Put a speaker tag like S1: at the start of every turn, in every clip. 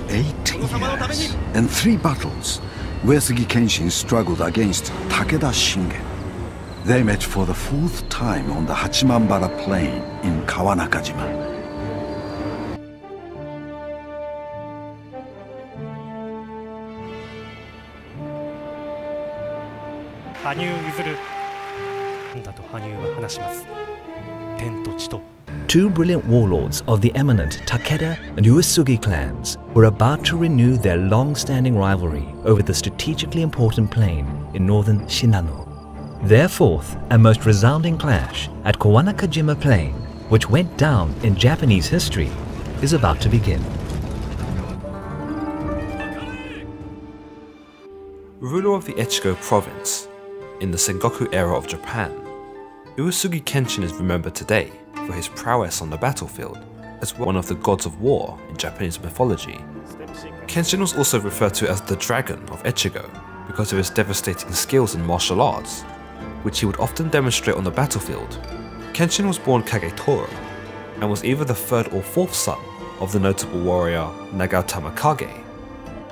S1: 8 years and 3 battles, Uesugi Kenshin struggled against Takeda Shingen. They met for the 4th time on the Hachimambara Plain in Kawanakajima.
S2: Hanyu Yuzuru だと羽生は話します。天と地と
S3: Two brilliant warlords of the eminent Takeda and Uesugi clans were about to renew their long-standing rivalry over the strategically important plain in northern Shinano. Their 4th and most resounding clash at Kawanakajima Plain, which went down in Japanese history, is about to begin.
S4: Ruler of the Echigo province in the Sengoku era of Japan, Uesugi Kenshin is remembered today for his prowess on the battlefield as one of the gods of war in Japanese mythology. Kenshin was also referred to as the Dragon of Echigo because of his devastating skills in martial arts, which he would often demonstrate on the battlefield. Kenshin was born Kagetoro and was either the 3rd or 4th son of the notable warrior Nagatama Kage.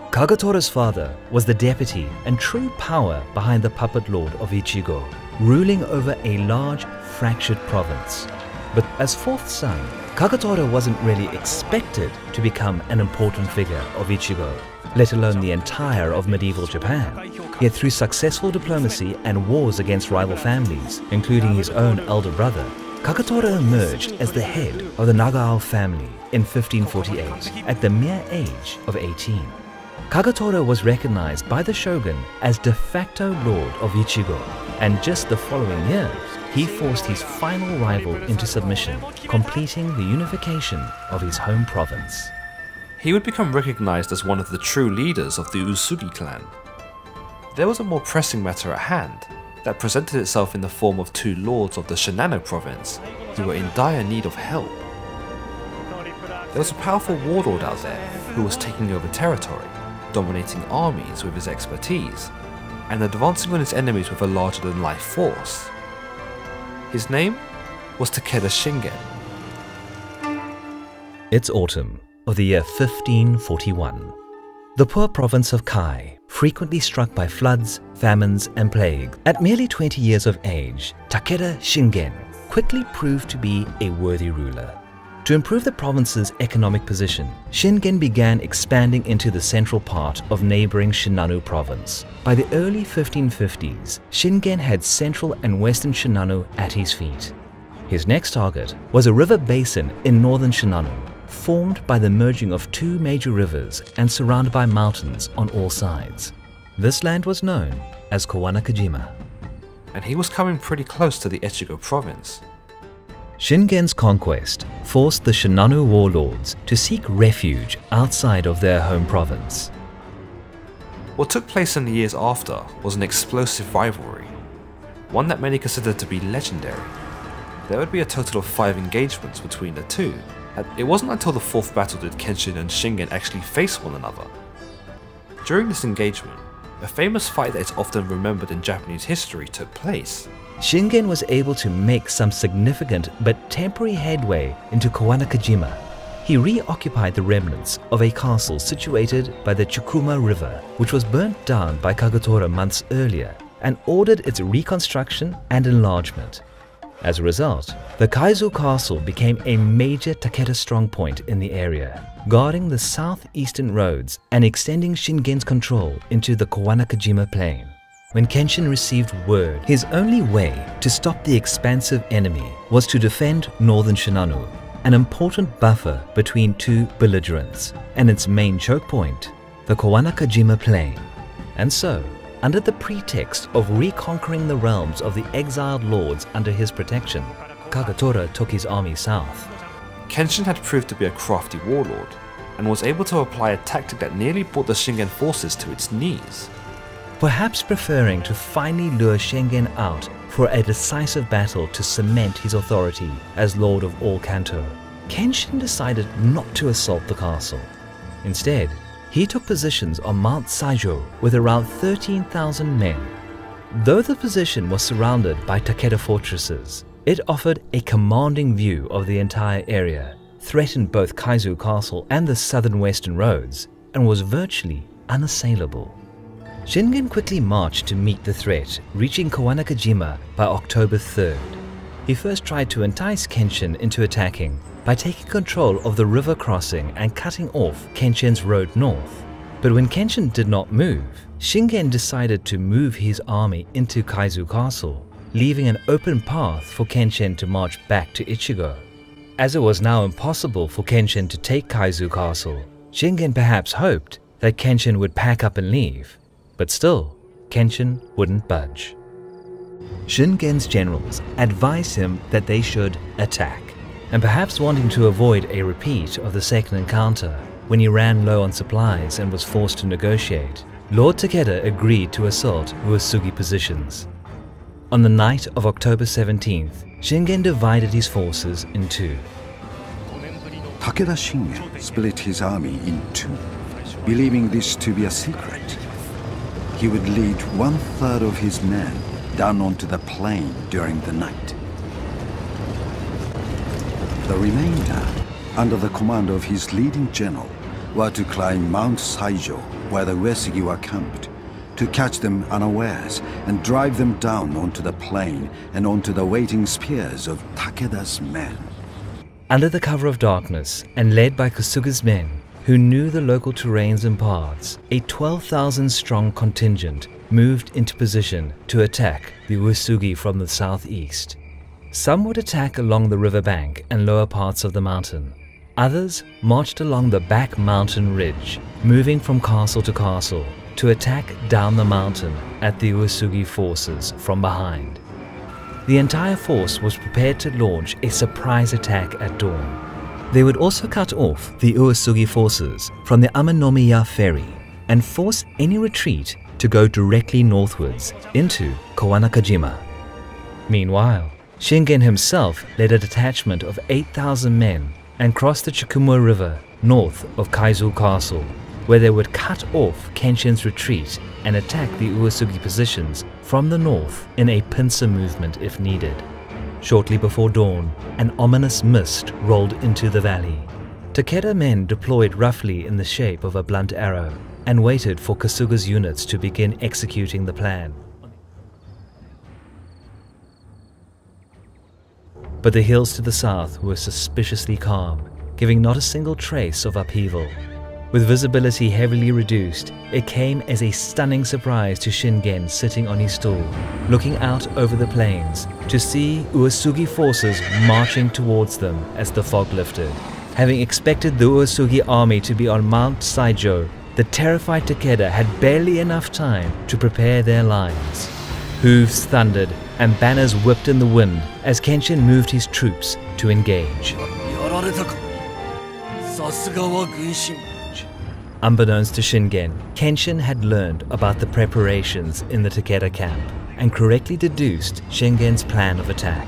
S3: Kagetoro's father was the deputy and true power behind the puppet lord of Echigo, ruling over a large, fractured province. But as 4th son, Kagetoro wasn't really expected to become an important figure of Echigo, let alone the entire of medieval Japan. Yet through successful diplomacy and wars against rival families, including his own elder brother, Kagetoro emerged as the head of the Nagao family in 1548 at the mere age of 18. Kagetoro was recognized by the shogun as de facto lord of Echigo, and just the following year, he forced his final rival into submission, completing the unification of his home province.
S4: He would become recognized as one of the true leaders of the Uesugi clan. There was a more pressing matter at hand that presented itself in the form of 2 lords of the Shinano province who were in dire need of help. There was a powerful warlord out there who was taking over territory, dominating armies with his expertise, and advancing on his enemies with a larger-than-life force. His name was Takeda Shingen.
S3: It's autumn of the year 1541. The poor province of Kai, frequently struck by floods, famines, and plague. At merely 20 years of age, Takeda Shingen quickly proved to be a worthy ruler. To improve the province's economic position, Shingen began expanding into the central part of neighboring Shinano province. By the early 1550s, Shingen had central and western Shinano at his feet. His next target was a river basin in northern Shinano, formed by the merging of 2 major rivers and surrounded by mountains on all sides. This land was known as Kawanakajima.
S4: And he was coming pretty close to the Echigo province.
S3: Shingen's conquest forced the Shinano warlords to seek refuge outside of their home province.
S4: What took place in the years after was an explosive rivalry, one that many considered to be legendary. There would be a total of 5 engagements between the two. It wasn't until the 4th battle did Kenshin and Shingen actually face one another. During this engagement, a famous fight that is often remembered in Japanese history took place.
S3: Shingen was able to make some significant but temporary headway into Kawanakajima. He reoccupied the remnants of a castle situated by the Chikuma River, which was burnt down by Kagetoro months earlier, and ordered its reconstruction and enlargement. As a result, the Kaizu Castle became a major Takeda strongpoint in the area, guarding the southeastern roads and extending Shingen's control into the Kawanakajima Plain. When Kenshin received word, his only way to stop the expansive enemy was to defend northern Shinano, an important buffer between 2 belligerents, and its main choke point, the Kawanakajima Plain. And so, under the pretext of reconquering the realms of the exiled lords under his protection, Kagetoro took his army south.
S4: Kenshin had proved to be a crafty warlord, and was able to apply a tactic that nearly brought the Shingen forces to its knees.
S3: Perhaps preferring to finally lure Shingen out for a decisive battle to cement his authority as Lord of all Kanto, Kenshin decided not to assault the castle. Instead, he took positions on Mount Saijo with around 13,000 men. Though the position was surrounded by Takeda fortresses, it offered a commanding view of the entire area, threatened both Kaizu Castle and the southern western roads, and was virtually unassailable. Shingen quickly marched to meet the threat, reaching Kawanakajima by October 3rd. He first tried to entice Kenshin into attacking by taking control of the river crossing and cutting off Kenshin's road north. But when Kenshin did not move, Shingen decided to move his army into Kaizu Castle, leaving an open path for Kenshin to march back to Echigo. As it was now impossible for Kenshin to take Kaizu Castle, Shingen perhaps hoped that Kenshin would pack up and leave. But still, Kenshin wouldn't budge. Shingen's generals advised him that they should attack, and perhaps wanting to avoid a repeat of the second encounter, when he ran low on supplies and was forced to negotiate, Lord Takeda agreed to assault Uesugi positions. On the night of October 17th, Shingen divided his forces in two.
S1: Takeda Shingen split his army in two, believing this to be a secret. He would lead 1/3 of his men down onto the plain during the night. The remainder, under the command of his leading general, were to climb Mount Saijo, where the Uesugi were camped, to catch them unawares and drive them down onto the plain and onto the waiting spears of Takeda's men.
S3: Under the cover of darkness and led by Kasuga's men, who knew the local terrains and paths, a 12,000-strong contingent moved into position to attack the Uesugi from the southeast. Some would attack along the riverbank and lower parts of the mountain. Others marched along the back mountain ridge, moving from castle to castle to attack down the mountain at the Uesugi forces from behind. The entire force was prepared to launch a surprise attack at dawn. They would also cut off the Uesugi forces from the Amanomiya ferry and force any retreat to go directly northwards into Kawanakajima. Meanwhile, Shingen himself led a detachment of 8,000 men and crossed the Chikuma River north of Kaizu Castle, where they would cut off Kenshin's retreat and attack the Uesugi positions from the north in a pincer movement if needed. Shortly before dawn, an ominous mist rolled into the valley. Takeda men deployed roughly in the shape of a blunt arrow and waited for Kasuga's units to begin executing the plan. But the hills to the south were suspiciously calm, giving not a single trace of upheaval. With visibility heavily reduced, it came as a stunning surprise to Shingen sitting on his stool, looking out over the plains to see Uesugi forces marching towards them as the fog lifted. Having expected the Uesugi army to be on Mount Saijo, the terrified Takeda had barely enough time to prepare their lines. Hooves thundered and banners whipped in the wind as Kenshin moved his troops to engage. Unbeknownst to Shingen, Kenshin had learned about the preparations in the Takeda camp and correctly deduced Shingen's plan of attack.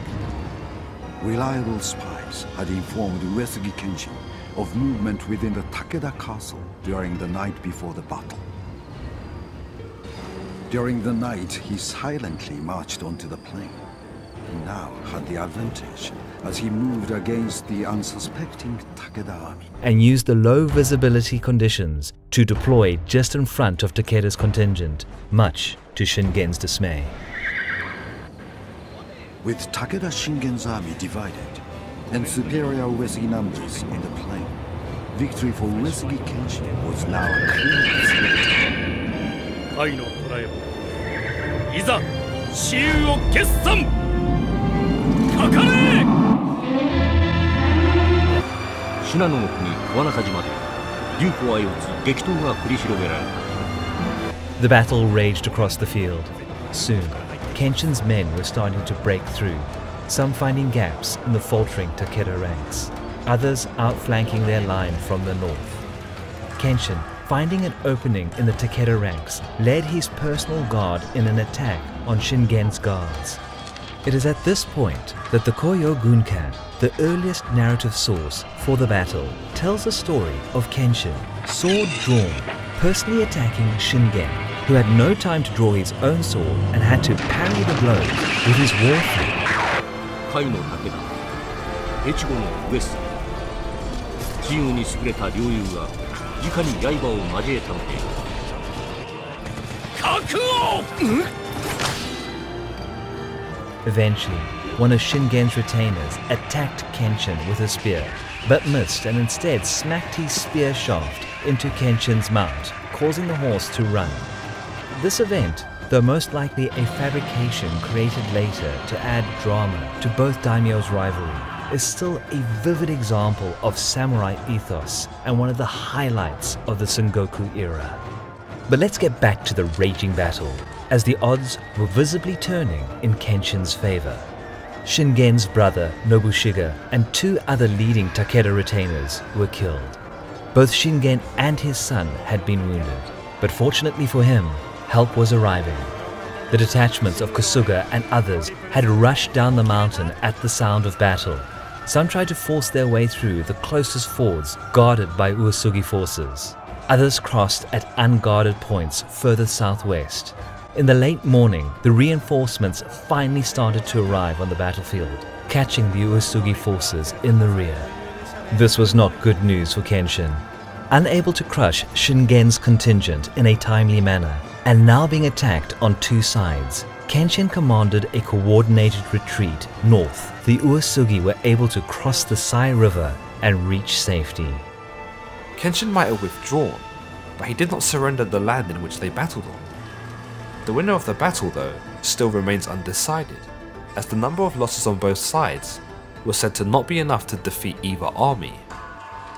S1: Reliable spies had informed Uesugi Kenshin of movement within the Takeda castle during the night before the battle. During the night, he silently marched onto the plain. He now had the advantage as he moved against the unsuspecting Takeda army,
S3: and used the low visibility conditions to deploy just in front of Takeda's contingent, much to Shingen's dismay.
S1: With Takeda Shingen's army divided and superior Uesugi numbers on the plain, victory for Uesugi Kenshin was now clearly certain.
S5: 甲斐の捕らえをいざ雌雄を決算かかれ信濃の国川中島で竜虎相打つ激闘が繰り広げられた
S3: The battle raged across the field. Soon, Kenshin's men were starting to break through, some finding gaps in the faltering Takeda ranks, others outflanking their line from the north. Kenshin, finding an opening in the Takeda ranks, led his personal guard in an attack on Shingen's guards. It is at this point that the Koyo Gunkan, the earliest narrative source for the battle, tells the story of Kenshin, sword drawn, personally attacking Shingen, who had no time to draw his own sword and had to parry the blows with his war flame.
S5: 甲斐の武田、越後の上杉、自由に優れた両雄が直に刃を交えたので覚悟。
S3: Eventually, one of Shingen's retainers attacked Kenshin with a spear, but missed and instead smacked his spear shaft into Kenshin's mount, causing the horse to run. This event, though most likely a fabrication created later to add drama to both daimyo's rivalry, is still a vivid example of samurai ethos and one of the highlights of the Sengoku era. But let's get back to the raging battle, as the odds were visibly turning in Kenshin's favor. Shingen's brother Nobushiga and 2 other leading Takeda retainers were killed. Both Shingen and his son had been wounded, but fortunately for him, help was arriving. The detachments of Kasuga and others had rushed down the mountain at the sound of battle. Some tried to force their way through the closest fords guarded by Uesugi forces. Others crossed at unguarded points further southwest. In the late morning, the reinforcements finally started to arrive on the battlefield, catching the Uesugi forces in the rear. This was not good news for Kenshin. Unable to crush Shingen's contingent in a timely manner, and now being attacked on 2 sides, Kenshin commanded a coordinated retreat north. The Uesugi were able to cross the Sai River and reach safety.
S4: Kenshin might have withdrawn, but he did not surrender the land in which they battled on. The winner of the battle, though, still remains undecided, as the number of losses on both sides was said to not be enough to defeat either army.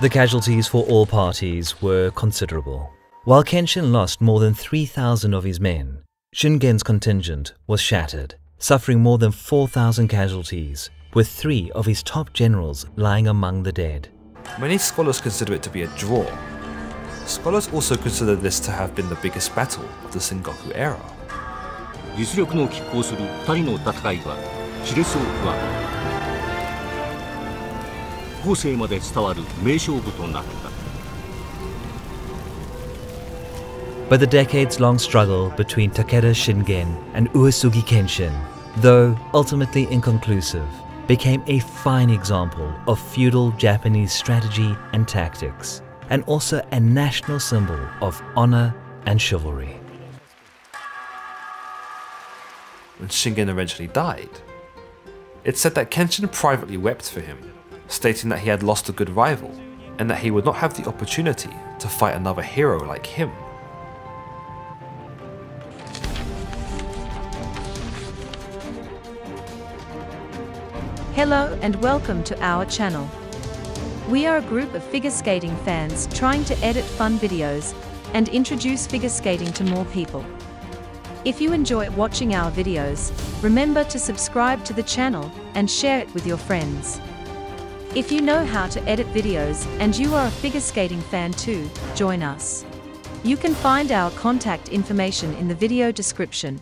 S3: The casualties for all parties were considerable. While Kenshin lost more than 3,000 of his men, Shingen's contingent was shattered, suffering more than 4,000 casualties, with 3 of his top generals lying among the dead.
S4: Many scholars consider it to be a draw. Scholars also consider this to have been the biggest battle of the Sengoku era.
S5: 実力の拮抗する2人の戦いは熾烈を加え後世まで伝わる名勝負となった。
S3: But the decades-long struggle between Takeda Shingen and Uesugi Kenshin, though ultimately inconclusive, became a fine example of feudal Japanese strategy and tactics, and also a national symbol of honor and chivalry.
S4: When Shingen eventually died, it's said that Kenshin privately wept for him, stating that he had lost a good rival, and that he would not have the opportunity to fight another hero like him.
S6: Hello and welcome to our channel. We are a group of figure skating fans trying to edit fun videos and introduce figure skating to more people. If you enjoy watching our videos, remember to subscribe to the channel and share it with your friends. If you know how to edit videos and you are a figure skating fan too, join us. You can find our contact information in the video description.